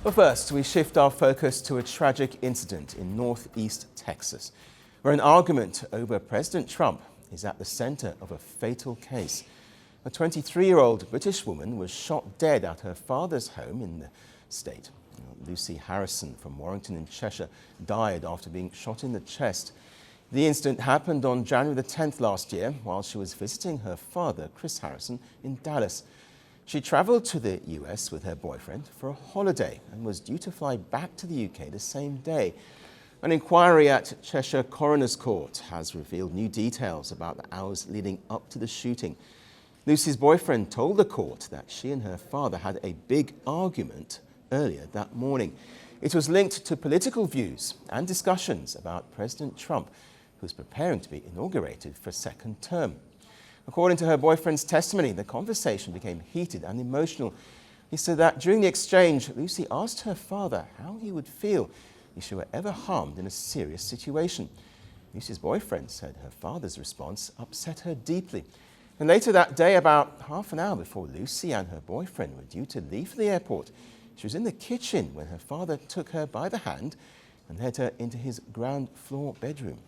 But first, we shift our focus to a tragic incident in northeast Texas, where an argument over President Trump is at the center of a fatal case. A 23-year-old British woman was shot dead at her father's home in the state. Lucy Harrison from Warrington in Cheshire died after being shot in the chest. The incident happened on January the 10th last year while she was visiting her father, Chris Harrison, in Dallas. She travelled to the US with her boyfriend for a holiday and was due to fly back to the UK the same day. An inquiry at Cheshire Coroner's Court has revealed new details about the hours leading up to the shooting. Lucy's boyfriend told the court that she and her father had a big argument earlier that morning. It was linked to political views and discussions about President Trump, who's preparing to be inaugurated for a second term. According to her boyfriend's testimony, the conversation became heated and emotional. He said that during the exchange, Lucy asked her father how he would feel if she were ever harmed in a serious situation. Lucy's boyfriend said her father's response upset her deeply. And later that day, about half an hour before Lucy and her boyfriend were due to leave for the airport, she was in the kitchen when her father took her by the hand and led her into his ground floor bedroom.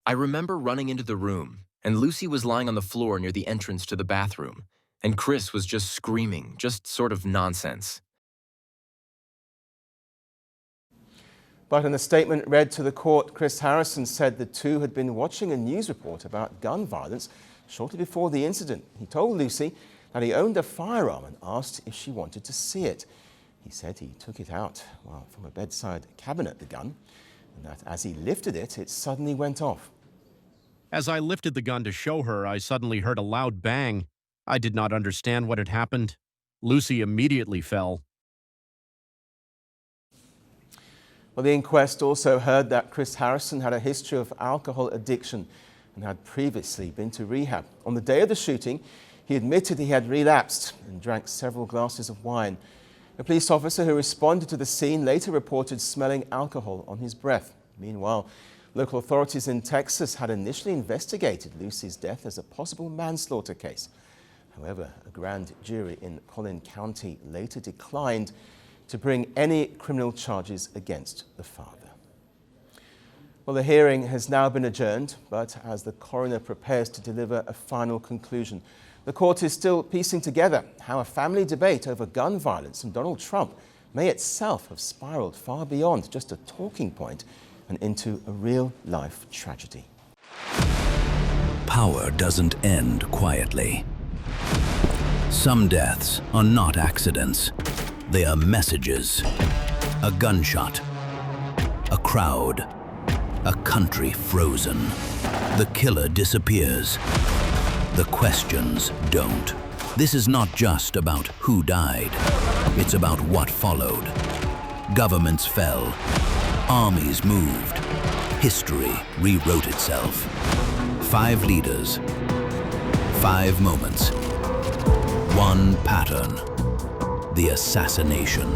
I remember running into the room, and Lucy was lying on the floor near the entrance to the bathroom, and Chris was just screaming, just sort of nonsense. But in a statement read to the court, Chris Harrison said the two had been watching a news report about gun violence shortly before the incident. He told Lucy that he owned a firearm and asked if she wanted to see it. He said he took it out from a bedside cabinet, the gun, and that as he lifted it, it suddenly went off. As I lifted the gun to show her, I suddenly heard a loud bang. I did not understand what had happened. Lucy immediately fell. Well, the inquest also heard that Chris Harrison had a history of alcohol addiction and had previously been to rehab. On the day of the shooting, he admitted he had relapsed and drank several glasses of wine. A police officer who responded to the scene later reported smelling alcohol on his breath. Meanwhile, local authorities in Texas had initially investigated Lucy's death as a possible manslaughter case. However, a grand jury in Collin County later declined to bring any criminal charges against the father. Well, the hearing has now been adjourned, but as the coroner prepares to deliver a final conclusion, the court is still piecing together how a family debate over gun violence and Donald Trump may itself have spiraled far beyond just a talking point and into a real-life tragedy. Power doesn't end quietly. Some deaths are not accidents. They are messages. A gunshot. A crowd. A country frozen. The killer disappears. The questions don't. This is not just about who died. It's about what followed. Governments fell. Armies moved. History rewrote itself. 5 leaders. 5 moments. One pattern. The assassination.